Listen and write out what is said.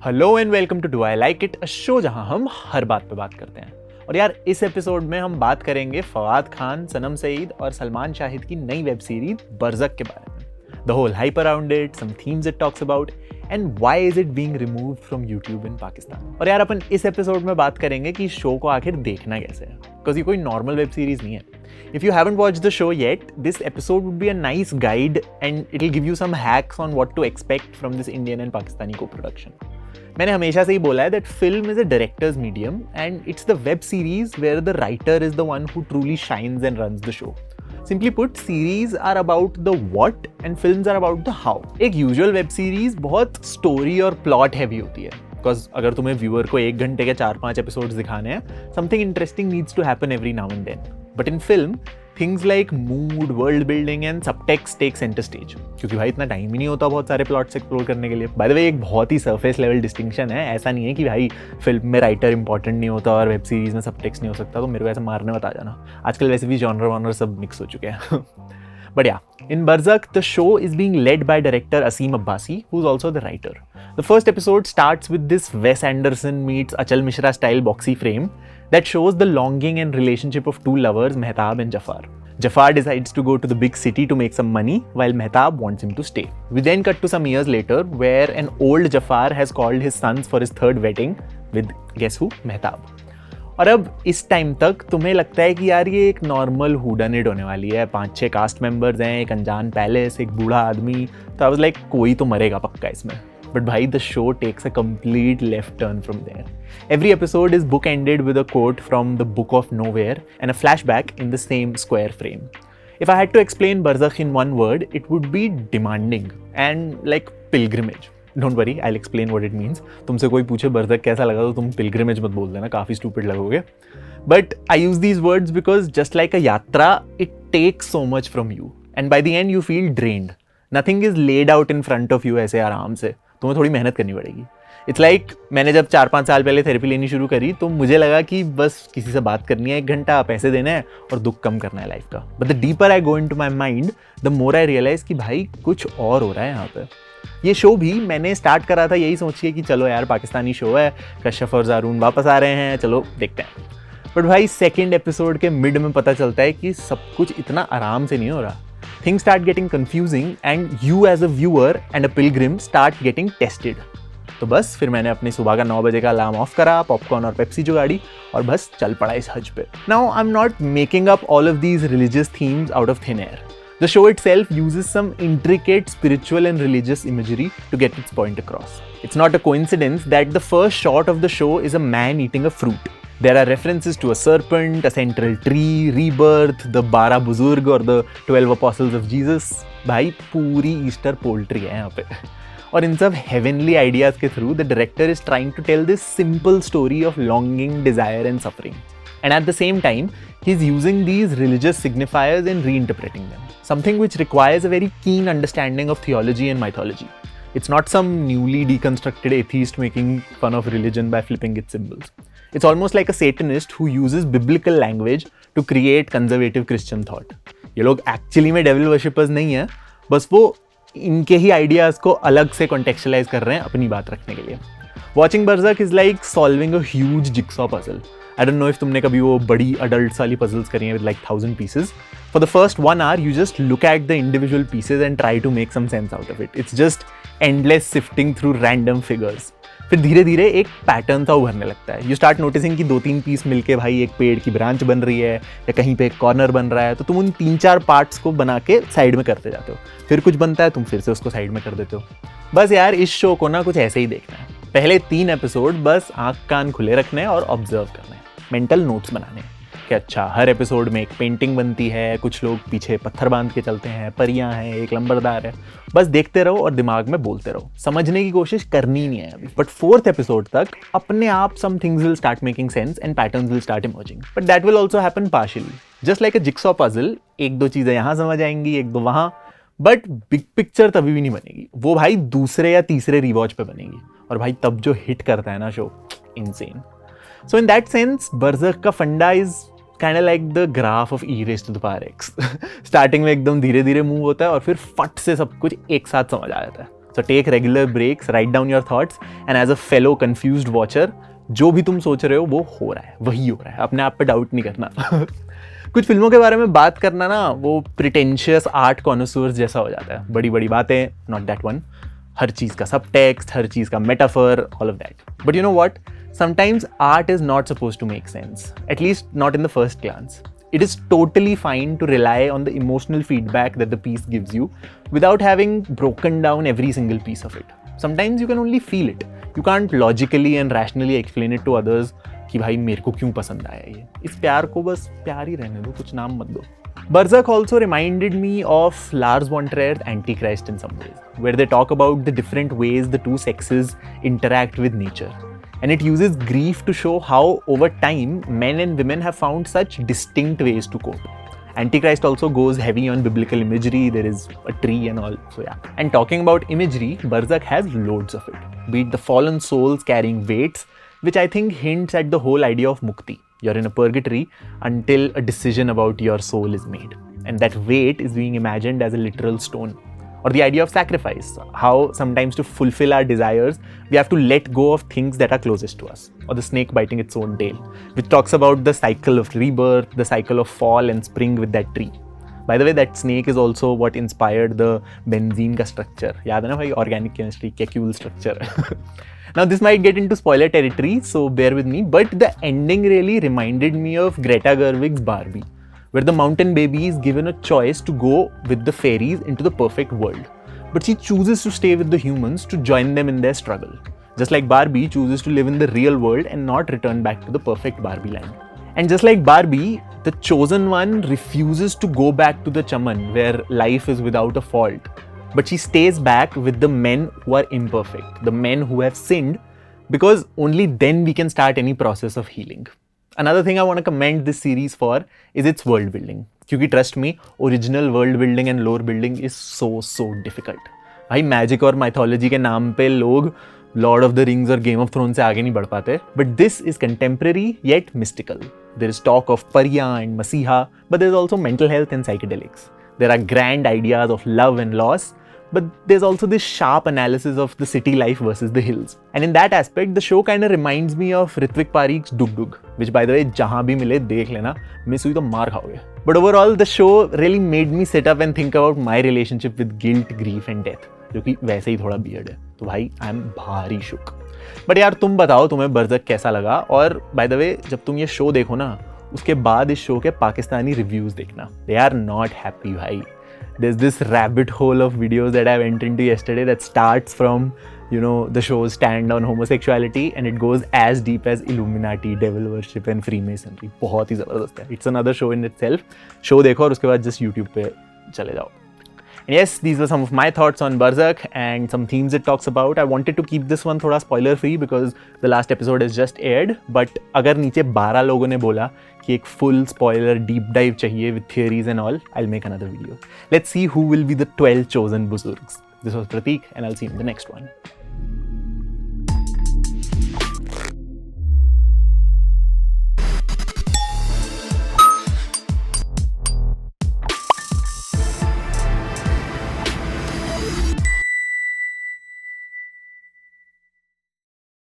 Hello and welcome to do I like it, a show जहां हम हर बात पे बात करते हैं। और यार इस एपिसोड में हम बात करेंगे फवाद खान, सनम सईद और सलमान शाहिद की नई वेब सीरीज बरज़क के बारे में। The whole hype around it, some themes it talks about and why is it being removed from YouTube in Pakistan. और यार अपन इस एपिसोड में बात करेंगे कि शो को आखिर देखना कैसे है, बिकॉज ये कोई नॉर्मल वेब सीरीज नहीं है। If you haven't watched the show yet, this episode would be a nice guide and it'll give you some hacks on what to expect from this Indian and Pakistani co-production. मैंने हमेशा से ही बोला है that film is a director's medium and it's the web series where the writer is the one who truly shines and runs the show. Simply put, series are about the what and films are about the how. एक usual web series बहुत story और plot heavy होती है, because अगर तुम्हें viewer को 1 घंटे के 4-5 एपिसोड्स दिखाने हैं, something interesting needs to happen every now and then. But in film things like mood, world building and subtext take centre stage, क्योंकि भाई इतना टाइम ही नहीं होता बहुत सारे प्लॉट्स एक्सप्लोर करने के लिए। बाय द वे, एक बहुत ही सरफेस लेवल डिस्टिंक्शन है, ऐसा नहीं है कि भाई फिल्म में राइटर इंपॉर्टेंट नहीं होता और वेब सीरीज में सबटेक्स्ट नहीं हो सकता, तो मेरे को ऐसे मारने मत आ जाना। आजकल वैसे भी जॉनर वॉनर सब मिक्स हो चुके हैं। But yeah, in Barzakh, the show is being led by director Asim Abbasi, who's also the writer. The first episode starts with this Wes Anderson meets Achal Mishra style boxy frame that shows the longing and relationship of two lovers, Mehtab and Jafar. Jafar decides to go to the big city to make some money, while Mehtab wants him to stay. We then cut to some years later, where an old Jafar has called his sons for his third wedding with, guess who? Mehtab. और अब इस time तक तुम्हें लगता है कि यार ये एक नॉर्मल हुडानिट होने वाली है, 5-6 कास्ट मेंबर्स हैं, एक अनजान पैलेस, एक बूढ़ा आदमी, तो आई वाज लाइक कोई तो मरेगा पक्का इसमें। बट भाई the show takes a complete left turn from there. Every episode is bookended with a quote from the book of nowhere and a flashback in the same square frame. If I had to explain Barzakh in one word, it would be demanding and like pilgrimage. Don't worry, I'll explain what it means. तुमसे कोई पूछे बरज़क कैसा लगा तो तुम pilgrimage मत बोल देना, काफ़ी stupid लगोगे. But I use these words because just like a yatra, it takes so much from you. And by the end you feel drained. Nothing is laid out in front of you ऐसे आराम से. तुम्हें थोड़ी मेहनत करनी पड़ेगी. It's like मैंने जब 4-5 साल पहले थेरेपी लेनी शुरू करी तो मुझे लगा कि बस किसी से बात करनी है 1 घंटा, पैसे देने हैं और दुख कम करना है लाइफ का. But the deeper I go into my mind, the more I realize कि भाई कुछ और हो रहा है यहाँ पे. ये शो भी मैंने स्टार्ट करा था यही सोच के कि चलो यार पाकिस्तानी शो है, कश्यप और ज़ारून वापस आ रहे हैं, चलो देखते हैं। बट भाई सेकेंड एपिसोड के मिड में पता चलता है कि सब कुछ इतना आराम से नहीं हो रहा। Things start getting confusing and you as a viewer and a pilgrim start getting tested. तो बस फिर मैंने अपनी सुबह का 9 बजे का अलार्म ऑफ करा, पॉपकॉर्न और पेप्सी जुगाड़ी और बस चल पड़ा इस हज पे। Now I am not making up all of these religious themes out of thin air. The show itself uses some intricate spiritual and religious imagery to get its point across. It's not a coincidence that the first shot of the show is a man eating a fruit. There are references to a serpent, a central tree, rebirth, the 12 Buzurg or the 12 apostles of Jesus. भाई पूरी Easter poultry है यहाँ पे। और इन सब heavenly ideas के through the director is trying to tell this simple story of longing, desire and suffering. And at the same time, he's using these religious signifiers and reinterpreting them. Something which requires a very keen understanding of theology and mythology. It's not some newly deconstructed atheist making fun of religion by flipping its symbols. It's almost like a Satanist who uses biblical language to create conservative Christian thought. ये लोग actually में devil worshippers नहीं है, बस वो इनके ही ideas को अलग से contextualize कर रहे हैं अपनी बात रखने के लिए. Watching Barzakh is like solving a huge jigsaw puzzle. I don't know if तुमने कभी वो बड़ी adults वाली puzzles करी हैं with like 1000 pieces. For the first 1 hour, you just look at the individual pieces and try to make some sense out of it. It's just endless sifting through random figures. फिर धीरे धीरे एक pattern सा उभरने लगता है. You start noticing कि 2-3 piece मिलके भाई एक पेड़ की ब्रांच बन रही है या कहीं पे एक कॉर्नर बन रहा है, तो तुम उन 3-4 पार्ट्स को बना के साइड में करते जाते हो. फिर कुछ बनता है, तुम फिर से उसको साइड में कर देते हो. बस यार इस शो को ना कुछ ऐसे ही देखना है. पहले 3 एपिसोड बस आँख कान खुले रखने और ऑब्जर्व करना है, मेंटल नोट्स बनाने हैं कि अच्छा हर एपिसोड में एक पेंटिंग बनती है, कुछ लोग पीछे पत्थर बांध के चलते हैं, परियां हैं, एक लंबरदार है. बस देखते रहो और दिमाग में बोलते रहो, समझने की कोशिश करनी नहीं है अभी. बट 4th एपिसोड तक अपने आप some things will start making sense and patterns will start emerging. But that will also happen partially, just like a jigsaw puzzle. 1-2 चीजें यहाँ समझ आएंगी, 1-2 वहाँ, बट बिग पिक्चर तभी भी नहीं बनेगी. वो भाई दूसरे या तीसरे रिवॉच पे बनेगी. और भाई तब जो हिट करता है ना show, insane. So in that sense बरज़क का फंडा is kind of like the graph of e raised to the power x. Starting में एकदम धीरे धीरे मूव होता है और फिर फट से सब कुछ एक साथ समझ आ जाता है. So take regular breaks, write down your thoughts, and as a fellow confused watcher, जो भी तुम सोच रहे हो वो हो रहा है, वही हो रहा है, अपने आप पे डाउट नहीं करना। कुछ फिल्मों के बारे में बात करना ना वो प्रिटेंशियस आर्ट कॉनोसर्स जैसा हो जाता है, बड़ी बड़ी बातें, नॉट दैट वन, हर चीज़ का सब टेक्स्ट, हर चीज़ का metaphor, all of that. But you know what, sometimes art is not supposed to make sense, at least not in the first glance. It is totally fine to rely on the emotional feedback that the piece gives you without having broken down every single piece of it. Sometimes you can only feel it. You can't logically and rationally explain it to others कि भाई मेरे को क्यों पसंद आया ये। इस प्यार को बस प्यार ही रहने दो, कुछ नाम मत दो। Berserk also reminded me of Lars von Trier's Antichrist in some ways, where they talk about the different ways the two sexes interact with nature. And it uses grief to show how, over time, men and women have found such distinct ways to cope. Antichrist also goes heavy on biblical imagery. There is a tree and all. So yeah. And talking about imagery, Berserk has loads of it. Be it the fallen souls carrying weights, which I think hints at the whole idea of mukti. You're in a purgatory until a decision about your soul is made. And that weight is being imagined as a literal stone. Or the idea of sacrifice, how sometimes to fulfill our desires, we have to let go of things that are closest to us. Or the snake biting its own tail, which talks about the cycle of rebirth, the cycle of fall and spring with that tree. By the way, that snake is also what inspired the benzene ka structure. याद है ना भाई, organic chemistry, Kekulé structure. Now this might get into spoiler territory, so bear with me, but the ending really reminded me of Greta Gerwig's Barbie, where the mountain baby is given a choice to go with the fairies into the perfect world. But she chooses to stay with the humans to join them in their struggle. Just like Barbie chooses to live in the real world and not return back to the perfect Barbie land. And just like Barbie, the chosen one refuses to go back to the Chaman where life is without a fault. But she stays back with the men who are imperfect, the men who have sinned, because only then we can start any process of healing. Another thing I want to commend this series for is its world building. क्योंकि trust me, original world building and lore building is so difficult. भाई magic और mythology के नाम पे लोग Lord of the Rings और Game of Thrones से आगे नहीं बढ़ पाते. But this is contemporary yet mystical. There is talk of Pariya and Masiha, but there is also mental health and psychedelics. There are grand ideas of love and loss, but there's also this sharp analysis of the city life versus the hills. And in that aspect, the show kind of reminds me of Ritwik Parikh's Dug Dug, which by the way, jahan bhi mile dekh lena, miss hui to maar khaoge. But overall, the show really made me sit up and think about my relationship with guilt, grief and death, जो कि वैसे ही थोड़ा weird है. तो भाई, I am भारी shook. But यार तुम बताओ तुम्हें बर्ज़क कैसा लगा, और by the way, जब तुम ये शो देखो ना, उसके बाद इस शो के पाकिस्तानी रिव्यूज देखना. They are not happy भाई. There's this rabbit hole of videos that I went into yesterday that starts from, you know, the show's stand on homosexuality and it goes as deep as Illuminati, devil worship and Freemasonry. बहुत ही ज़बरदस्त है. It's another show in itself. Show देखो और उसके बाद just YouTube पे चले जाओ. And yes, these were some of my thoughts on Berserk and some themes it talks about. I wanted to keep this one थोड़ा spoiler free because the last episode has just aired. But अगर नीचे 12 लोगों ने बोला कि एक full spoiler deep dive चाहिए with theories and all, I'll make another video. Let's see who will be the 12 chosen Buzurgs. This was Prateek and I'll see you in the next one.